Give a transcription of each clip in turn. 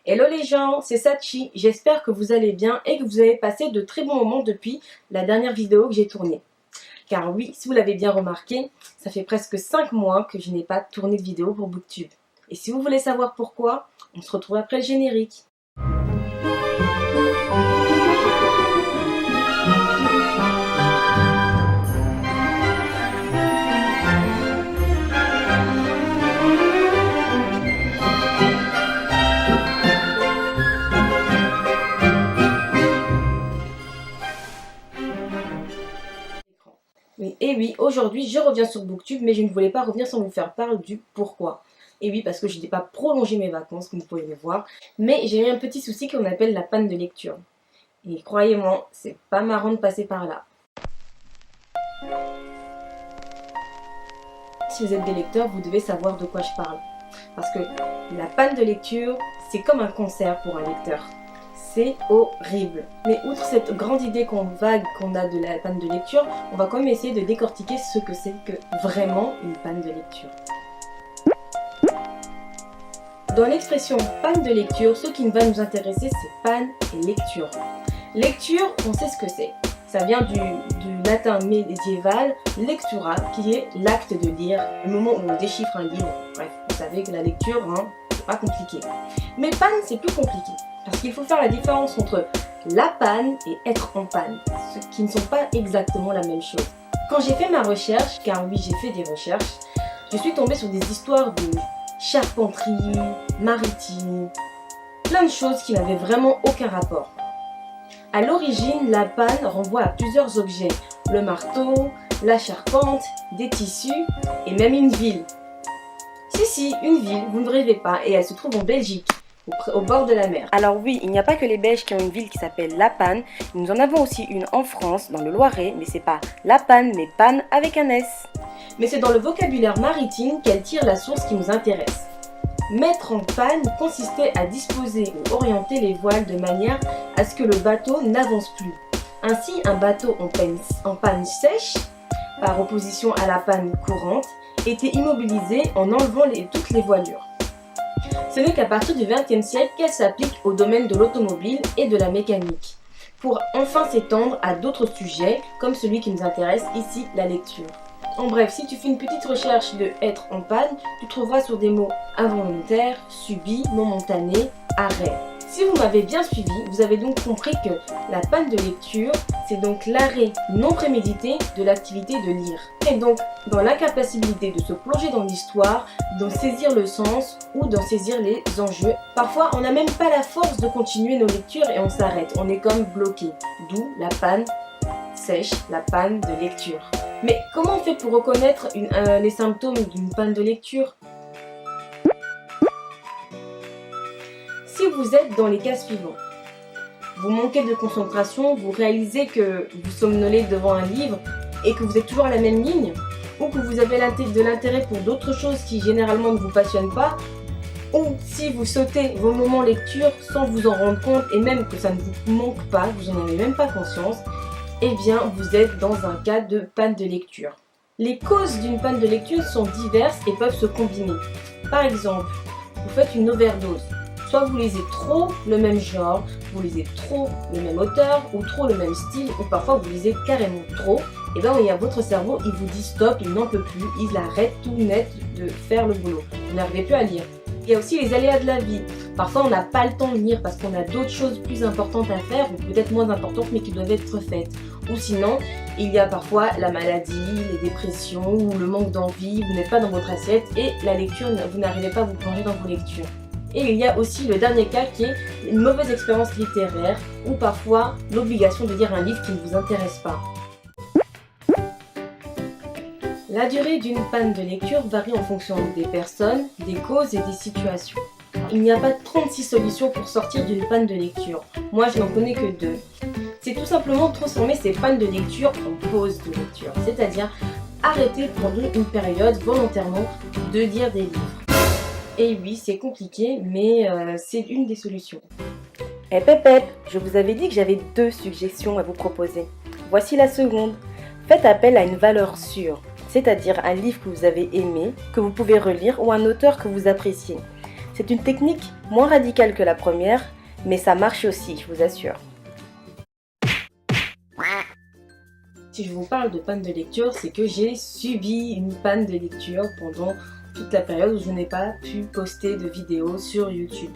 Hello les gens, c'est Sachi, j'espère que vous allez bien et que vous avez passé de très bons moments depuis la dernière vidéo que j'ai tournée. Car oui, si vous l'avez bien remarqué, ça fait presque 5 mois que je n'ai pas tourné de vidéo pour Booktube. Et si vous voulez savoir pourquoi, on se retrouve après le générique. Et oui, aujourd'hui je reviens sur Booktube, mais je ne voulais pas revenir sans vous faire part du pourquoi. Et oui, parce que je n'ai pas prolongé mes vacances, comme vous pouvez le voir, mais j'ai eu un petit souci qu'on appelle la panne de lecture. Et croyez-moi, c'est pas marrant de passer par là. Si vous êtes des lecteurs, vous devez savoir de quoi je parle. Parce que la panne de lecture, c'est comme un cancer pour un lecteur. C'est horrible. Mais outre cette grande idée vague qu'on a de la panne de lecture, on va quand même essayer de décortiquer ce que c'est que vraiment une panne de lecture. Dans l'expression panne de lecture, ce qui va nous intéresser, c'est panne et lecture. Lecture, on sait ce que c'est. Ça vient du latin médiéval lectura, qui est l'acte de lire, le moment où on déchiffre un livre. Bref, vous savez que la lecture, c'est pas compliqué. Mais panne, c'est plus compliqué. Parce qu'il faut faire la différence entre la panne et être en panne, ce qui ne sont pas exactement la même chose. Quand j'ai fait ma recherche, car oui j'ai fait des recherches, je suis tombée sur des histoires de charpenterie, maritime, plein de choses qui n'avaient vraiment aucun rapport. À l'origine, la panne renvoie à plusieurs objets, le marteau, la charpente, des tissus et même une ville. Si, une ville, vous ne rêvez pas, et elle se trouve en Belgique. Au bord de la mer. Alors oui, il n'y a pas que les Belges qui ont une ville qui s'appelle La Panne. Nous en avons aussi une en France, dans le Loiret, mais c'est pas La Panne, mais Panne avec un S. Mais c'est dans le vocabulaire maritime qu'elle tire la source qui nous intéresse. Mettre en panne consistait à disposer ou orienter les voiles de manière à ce que le bateau n'avance plus. Ainsi, un bateau en panne sèche, par opposition à la panne courante, était immobilisé en enlevant toutes les voilures. Ce n'est qu'à partir du XXe siècle qu'elle s'applique au domaine de l'automobile et de la mécanique, pour enfin s'étendre à d'autres sujets, comme celui qui nous intéresse ici, la lecture. En bref, si tu fais une petite recherche de « être en panne », tu trouveras sur des mots involontaires, subi, momentané, arrêt. Si vous m'avez bien suivi, vous avez donc compris que la panne de lecture, c'est donc l'arrêt non prémédité de l'activité de lire. Et donc dans l'incapacité de se plonger dans l'histoire, d'en saisir le sens ou d'en saisir les enjeux. Parfois, on n'a même pas la force de continuer nos lectures et on s'arrête, on est comme bloqué. D'où la panne sèche, la panne de lecture. Mais comment on fait pour reconnaître les symptômes d'une panne de lecture ? Si vous êtes dans les cas suivants, vous manquez de concentration, vous réalisez que vous somnolez devant un livre et que vous êtes toujours à la même ligne, ou que vous avez de l'intérêt pour d'autres choses qui généralement ne vous passionnent pas, ou si vous sautez vos moments lecture sans vous en rendre compte et même que ça ne vous manque pas, vous n'en avez même pas conscience, eh bien vous êtes dans un cas de panne de lecture. Les causes d'une panne de lecture sont diverses et peuvent se combiner. Par exemple, vous faites une overdose. Soit vous lisez trop le même genre, vous lisez trop le même auteur ou trop le même style, ou parfois vous lisez carrément trop, et bien il y a votre cerveau, il vous dit stop, il n'en peut plus, il arrête tout net de faire le boulot. Vous n'arrivez plus à lire. Il y a aussi les aléas de la vie. Parfois on n'a pas le temps de lire parce qu'on a d'autres choses plus importantes à faire, ou peut-être moins importantes mais qui doivent être faites. Ou sinon, il y a parfois la maladie, les dépressions ou le manque d'envie, vous n'êtes pas dans votre assiette et la lecture, vous n'arrivez pas à vous plonger dans vos lectures. Et il y a aussi le dernier cas qui est une mauvaise expérience littéraire ou parfois l'obligation de lire un livre qui ne vous intéresse pas. La durée d'une panne de lecture varie en fonction des personnes, des causes et des situations. Il n'y a pas 36 solutions pour sortir d'une panne de lecture. Moi, je n'en connais que 2. C'est tout simplement transformer ces pannes de lecture en pause de lecture, c'est-à-dire arrêter pendant une période volontairement de lire des livres. Et oui, c'est compliqué, mais c'est une des solutions. Pep, je vous avais dit que j'avais 2 suggestions à vous proposer. Voici la seconde. Faites appel à une valeur sûre, c'est-à-dire un livre que vous avez aimé, que vous pouvez relire, ou un auteur que vous appréciez. C'est une technique moins radicale que la première, mais ça marche aussi, je vous assure. Si je vous parle de panne de lecture, c'est que j'ai subi une panne de lecture pendant toute la période où je n'ai pas pu poster de vidéos sur YouTube.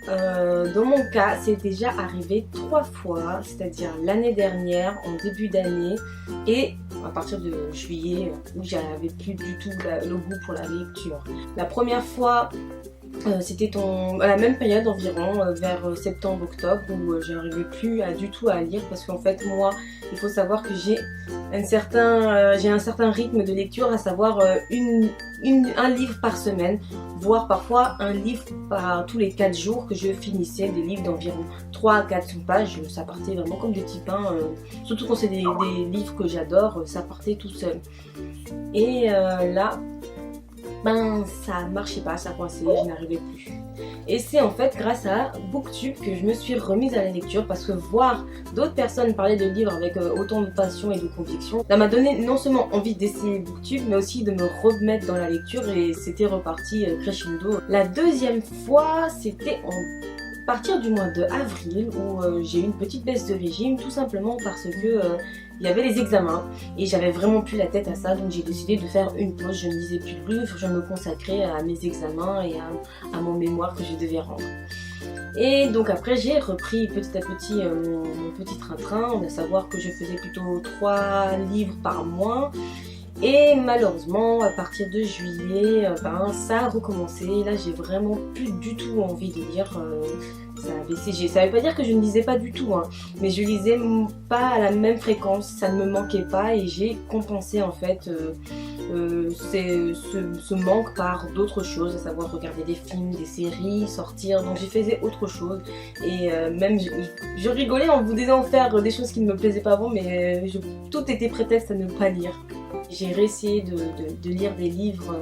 Dans mon cas, c'est déjà arrivé 3 fois, c'est-à-dire l'année dernière, en début d'année, et à partir de juillet, où j'avais plus du tout le goût pour la lecture. La première fois, c'était à la même période environ, vers septembre-octobre, où j'arrivais plus du tout à lire, parce qu'en fait moi, il faut savoir que j'ai un certain rythme de lecture, à savoir un livre par semaine, voire parfois un livre par tous les 4 jours, que je finissais des livres d'environ 3 à 400 pages. Ça partait vraiment comme des petits pains, surtout quand c'est des livres que j'adore, ça partait tout seul. Et là, ça marchait pas, ça coinçait, je n'arrivais plus. Et c'est en fait grâce à Booktube que je me suis remise à la lecture, parce que voir d'autres personnes parler de livres avec autant de passion et de conviction, ça m'a donné non seulement envie d'essayer Booktube, mais aussi de me remettre dans la lecture, et c'était reparti crescendo. La deuxième fois, c'était à partir du mois de avril, où j'ai eu une petite baisse de régime, tout simplement parce que il y avait les examens et j'avais vraiment plus la tête à ça, donc j'ai décidé de faire une pause. Je ne lisais plus de livres, je me consacrais à mes examens et à mon mémoire que je devais rendre. Et donc après j'ai repris petit à petit mon petit train-train, à savoir que je faisais plutôt 3 livres par mois. Et malheureusement, à partir de juillet, ça a recommencé. Là, j'ai vraiment plus du tout envie de lire. Ça a baissé. Ça veut pas dire que je ne lisais pas du tout, hein, mais je lisais pas à la même fréquence. Ça ne me manquait pas, et j'ai compensé en fait ce manque par d'autres choses, à savoir regarder des films, des séries, sortir. Donc j'ai fait autre chose, et même je rigolais en vous disant faire des choses qui ne me plaisaient pas avant, mais tout était prétexte à ne pas lire. J'ai réessayé de lire des livres,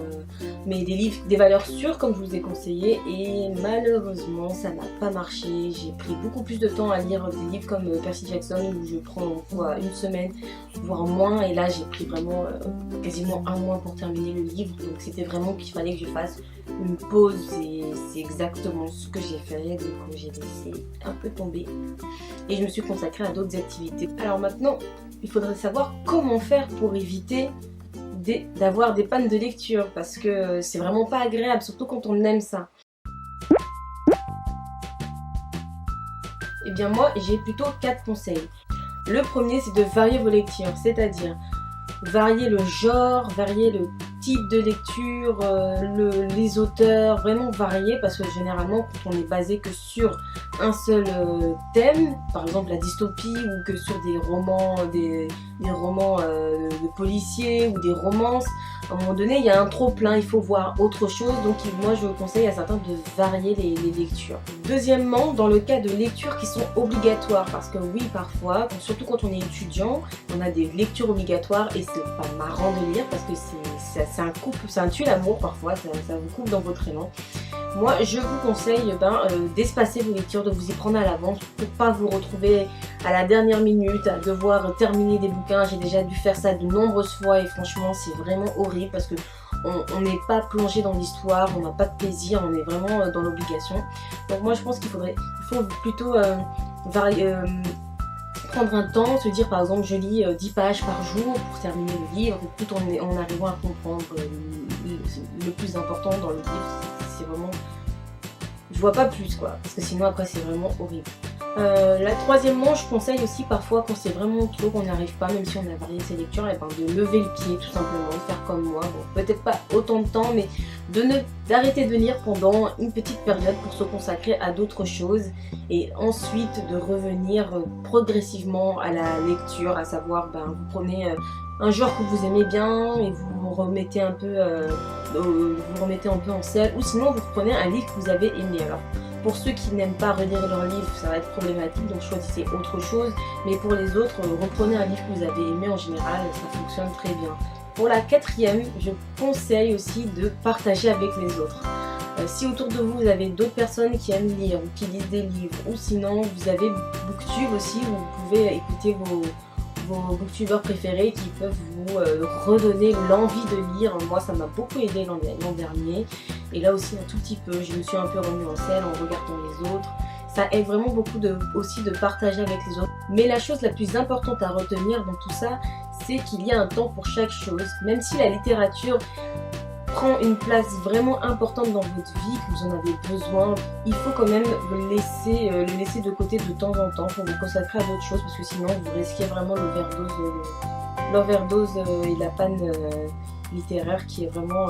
mais des valeurs sûres comme je vous ai conseillé, et malheureusement ça n'a pas marché. J'ai pris beaucoup plus de temps à lire des livres comme Percy Jackson, où je prends une semaine, voire moins, et là j'ai pris vraiment quasiment 1 mois pour terminer le livre, donc c'était vraiment qu'il fallait que je fasse une pause, et c'est exactement ce que j'ai fait. Donc j'ai laissé un peu tomber et je me suis consacrée à d'autres activités. Alors maintenant, il faudrait savoir comment faire pour éviter d'avoir des pannes de lecture, parce que c'est vraiment pas agréable, surtout quand on aime ça. Et bien moi, j'ai plutôt 4 conseils. Le premier, c'est de varier vos lectures, c'est-à-dire varier le genre, varier le type de lecture, les auteurs, vraiment varier, parce que généralement quand on est basé que sur un seul thème, par exemple la dystopie, ou que sur des romans, des romans de policiers ou des romances, à un moment donné il y a un trop plein, il faut voir autre chose. Donc moi je conseille à certains de varier les lectures. Deuxièmement, dans le cas de lectures qui sont obligatoires, parce que oui, parfois, surtout quand on est étudiant, on a des lectures obligatoires et c'est pas marrant de lire, parce que c'est un tue-l'amour parfois, ça vous coupe dans votre élan. Moi je vous conseille d'espacer vos lectures, de vous y prendre à l'avance pour pas vous retrouver à la dernière minute à devoir terminer des bouquins. J'ai déjà dû faire ça de nombreuses fois, et franchement c'est vraiment horrible, parce que on n'est pas plongé dans l'histoire, on n'a pas de plaisir, on est vraiment dans l'obligation. Donc moi je pense qu'il faut plutôt prendre un temps, se dire par exemple je lis 10 pages par jour pour terminer le livre, tout en arrivant à comprendre le plus important dans le livre. C'est vraiment, je vois pas plus quoi, parce que sinon après c'est vraiment horrible. Troisièmement, je conseille aussi parfois, quand c'est vraiment trop, qu'on n'arrive pas, même si on a varié ses lectures, de lever le pied tout simplement, de faire comme moi. Bon, peut-être pas autant de temps, mais d'arrêter de lire pendant une petite période pour se consacrer à d'autres choses, et ensuite de revenir progressivement à la lecture, à savoir vous prenez un genre que vous aimez bien et vous remettez un peu en selle, ou sinon vous prenez un livre que vous avez aimé. Alors pour ceux qui n'aiment pas relire leurs livres, ça va être problématique, donc choisissez autre chose, mais pour les autres, reprenez un livre que vous avez aimé. En général ça fonctionne très bien. Pour la 4e, je conseille aussi de partager avec les autres. Si autour de vous, vous avez d'autres personnes qui aiment lire ou qui lisent des livres, ou sinon vous avez Booktube aussi, où vous pouvez écouter vos booktubeurs préférés qui peuvent vous redonner l'envie de lire. Moi ça m'a beaucoup aidé l'an dernier et là aussi un tout petit peu, je me suis un peu remis en selle en regardant les autres. Ça aide vraiment beaucoup aussi de partager avec les autres. Mais la chose la plus importante à retenir dans tout ça, c'est qu'il y a un temps pour chaque chose. Même si la littérature prend une place vraiment importante dans votre vie, que vous en avez besoin, il faut quand même le laisser de côté de temps en temps pour vous consacrer à d'autres choses, parce que sinon vous risquez vraiment l'overdose et la panne littéraire qui est vraiment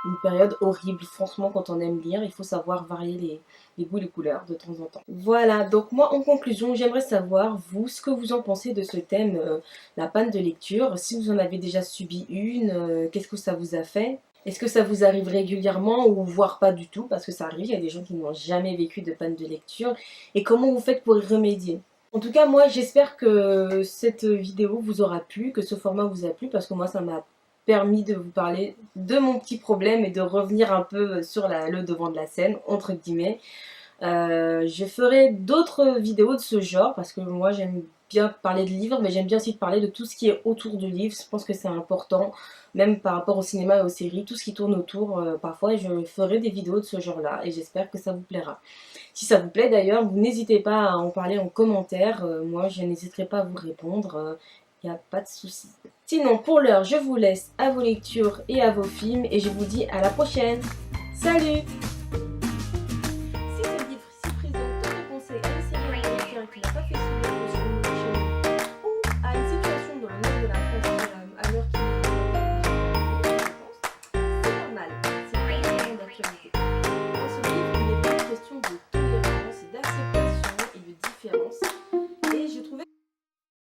une période horrible. Franchement, quand on aime lire, il faut savoir varier les goûts et les couleurs de temps en temps. Voilà, donc moi en conclusion, j'aimerais savoir, vous, ce que vous en pensez de ce thème, la panne de lecture. Si vous en avez déjà subi une, qu'est-ce que ça vous a fait? Est-ce que ça vous arrive régulièrement ou voire pas du tout? Parce que ça arrive, il y a des gens qui n'ont jamais vécu de panne de lecture. Et comment vous faites pour y remédier? En tout cas, moi j'espère que cette vidéo vous aura plu, que ce format vous a plu, parce que moi ça m'a permis de vous parler de mon petit problème et de revenir un peu sur le devant de la scène, entre guillemets. Je ferai d'autres vidéos de ce genre parce que moi j'aime bien parler de livres, mais j'aime bien aussi parler de tout ce qui est autour du livre. Je pense que c'est important, même par rapport au cinéma et aux séries, tout ce qui tourne autour. Parfois je ferai des vidéos de ce genre là et j'espère que ça vous plaira. Si ça vous plaît d'ailleurs, vous n'hésitez pas à en parler en commentaire. Moi je n'hésiterai pas à vous répondre. Il n'y a pas de souci. Sinon, pour l'heure, je vous laisse à vos lectures et à vos films et je vous dis à la prochaine. Salut!